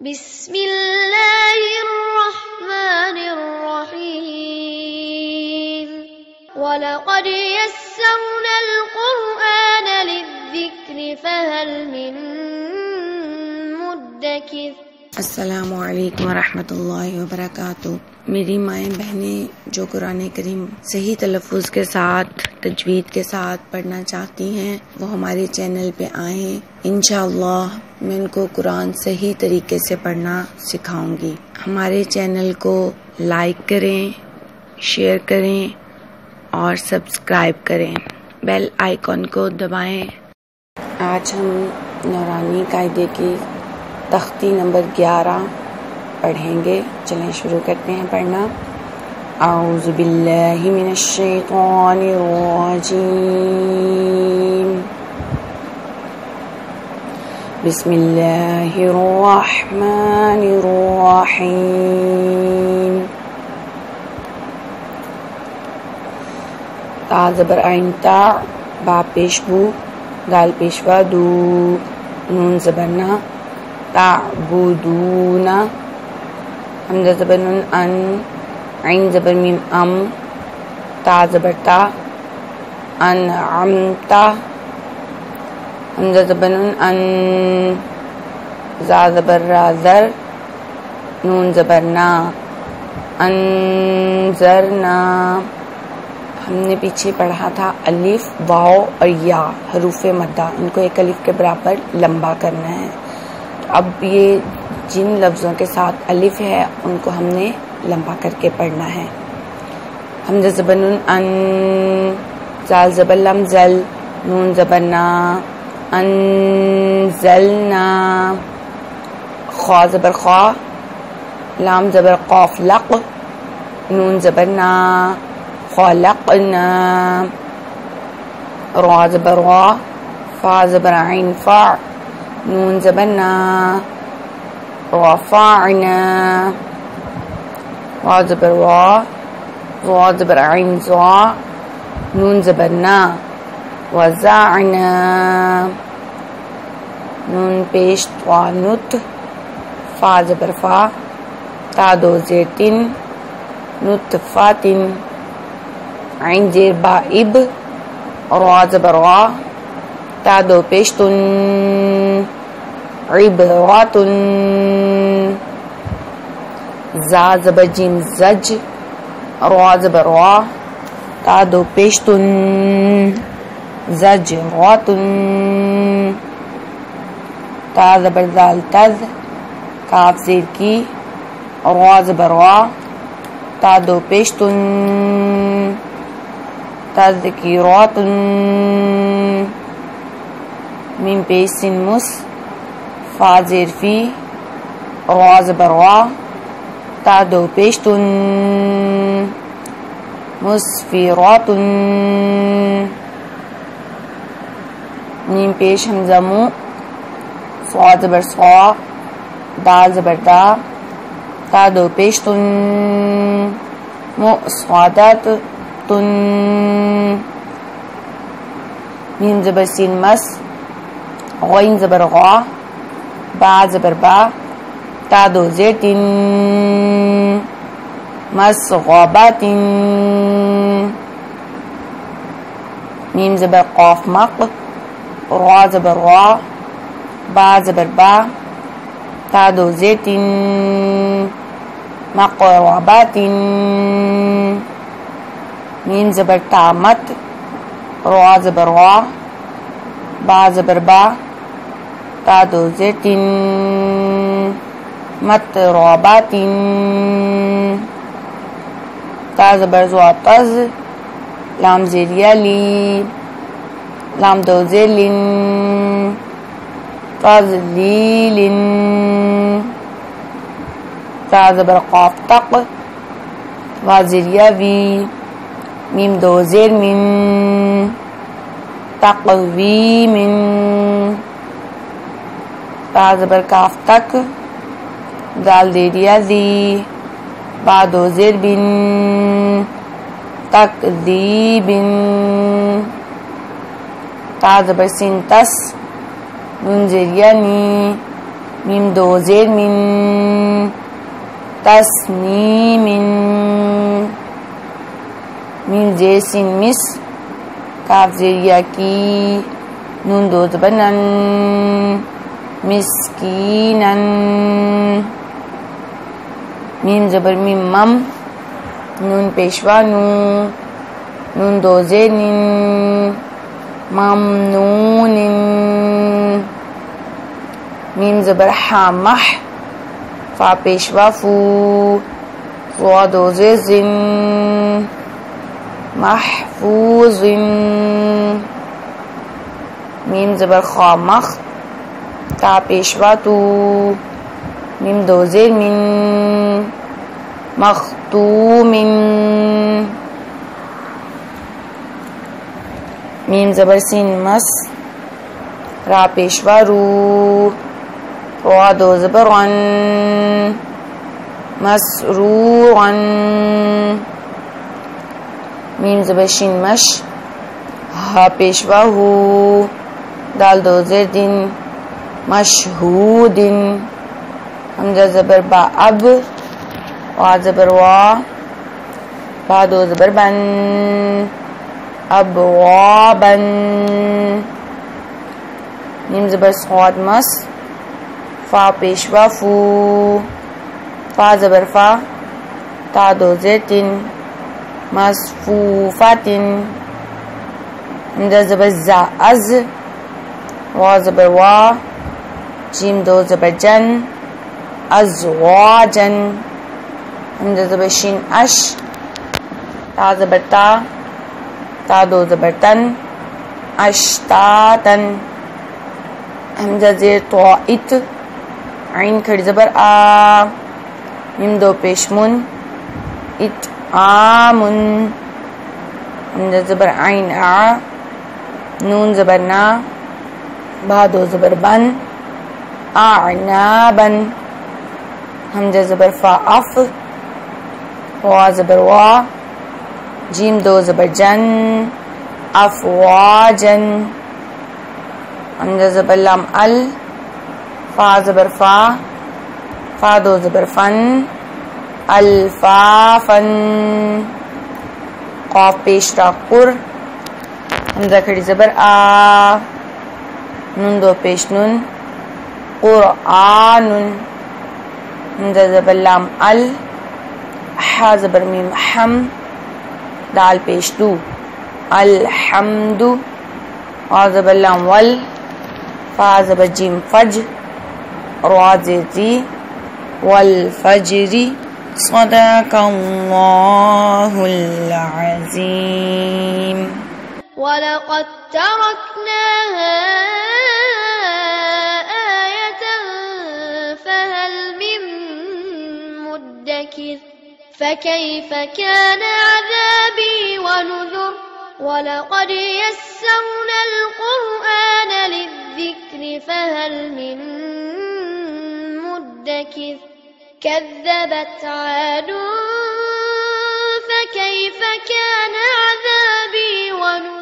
بسم اللہ الرحمن الرحیم وَلَقَدْ يَسَّرْنَا الْقُرْآنَ لِلذِّكْرِ فَهَلْ مِن مُدَّكِرٍ۔ السلام علیکم ورحمۃ اللہ وبرکاتہ۔ میری مائیں بہنیں جو قرآن کریم صحیح تلفظ کے ساتھ تجوید کے ساتھ پڑھنا چاہتی ہیں وہ ہمارے چینل پہ آئیں، انشاءاللہ میں ان کو قرآن صحیح طریقے سے پڑھنا سکھاؤں گی۔ ہمارے چینل کو لائک کریں، شیئر کریں اور سبسکرائب کریں، بیل آئیکن کو دبائیں۔ آج ہم نورانی قاعدے کی تختی نمبر 11 پڑھیں گے۔ چلیں شروع کرتے ہیں پڑھنا۔ اعوذ باللہ من الشیطان الرجیم، بسم اللہ الرحمن الرحیم۔ تا زبر عین تا، با پیش بو، دال پیشوا دو، نون زبر نا، تعبدون، حمزہ زبر نون ان، عین زبر میم ام، تا زبر تا، انعمتا، حمزہ زبر نون ان، زا زبر را زر، نون زبر نا، انذرنا۔ ہم نے پیچھے پڑھا تھا الف، واو اور یا حروف مدہ، ان کو ایک الف کے برابر لمبا کرنا ہے۔ اب یہ جن لفظوں کے ساتھ الف ہے ان کو ہم نے لمبا کر کے پڑھنا ہے۔ حمزہ زبر نون ان، زال زبر لم زل، نون زبر نا، انزلنا، خوا زبر خوا، لام زبر قاف لق، نون زبر نا، خلقنا، را زبر وا، فا زبر عین فا، نون زبر نا، رفعنا، وا زبر وا، وا زبر عین زا، نون زبر نا، وزعنا، نون پیش توا نت، فا زبر فا، تا دو زیر تن، نطفاتن، عین زیر با اب، را زبر وا، تا دو پیش تن، عبراتن، زا زبر جیم زج، را زبر وا، تا دو پیش تن، زجراتن، تا زبر زال تز، کاف زیر کی، را زبر وا، تا دو پیش تن، تذکیراتن، میم پیش سین مس، فا زیر فی، را زبر وا، تا دو پیش تن، مسفراتن، میم پیش حمزہ مو، صا زبر صا، دال زبر دا، تا دو پیش تن، مصادات تن، میم زبر سین مس، غین زبر غا، با زبر با، تا دو زیر تن، مسغباتن، میم زبر قاف مق، را زبر وا، با زبر با، تا دو زیر تن، مقرباتن، میم زبر تامت، را زبر وا، با زبر با، تا دو زیر تن، متراباتن، تا زبر زوا تز، لام زیر یلی، لام دو زیر لن، تذلیلن، تا زبر قاف تق، وا زیر یوی، میم دو زیر من، تقویمن، تا زبر کاف تک، دال دیر یزی، با دو زیر بن، تکذیبن، تا زبر سین تس، نون زیر یعنی، میم دو زیر من تسنیم میم زیر سین مس کاف زیر یا کی نون دو زبر نن مسکینن میم زبر میم مم نون پیشوا نو نون دو زیر نن ممنون میم زبر حا مح فا پیشوا فو ضا دو زیر زن محفوظ میم زبر خا مخ تا پیشوا تو میم دو زیر من مختوم میم زبر سین مس را پیشوا رو را دو زبر عن مسرورا میم زبر شین مش ها پیشوا ہو دال دو زیر دن مشہود حمزہ زبر با اب وا زبر وا با دو زبر بن ابوابا میم زبر صاد مس فا پیشوا فو فا زبر فا تا دو زیر تن مصفوفات حمزہ زبر زا از وا زبر وا جیم دو زبر جن ازواجن حمزہ زبر شین اش تا زبر تا تا دو زبر تن اشتاتن حمزہ زیر طائت عین کھڑی زبر آ میم دو پیشمن آمن حمزہ زبر عین آ نون زبر نا با دو زبر بن اعنابن حمزہ زبر فا اف وا زبر وا جیم دو زبر جن افواجن حمزہ زبر لام ال فا زبر فا فا دو زبر فن الفافن قاف پیش را قر حمزہ کھڑی زبر آ نون دو پیش نون قرآن حمزہ زبر لام ال حا زبر میم حم دال پیش دو الحمد وا زبر لام ول فا زبر جیم فج را زیر زی والفجر صدق اللہ العظیم ولقد تركناها آية فهل من مدكر فكيف كان عذابي ونذر ولقد يسرنا القرآن للذكر فهل من مدكر كذبت عاد فكيف كان عذابي ونذر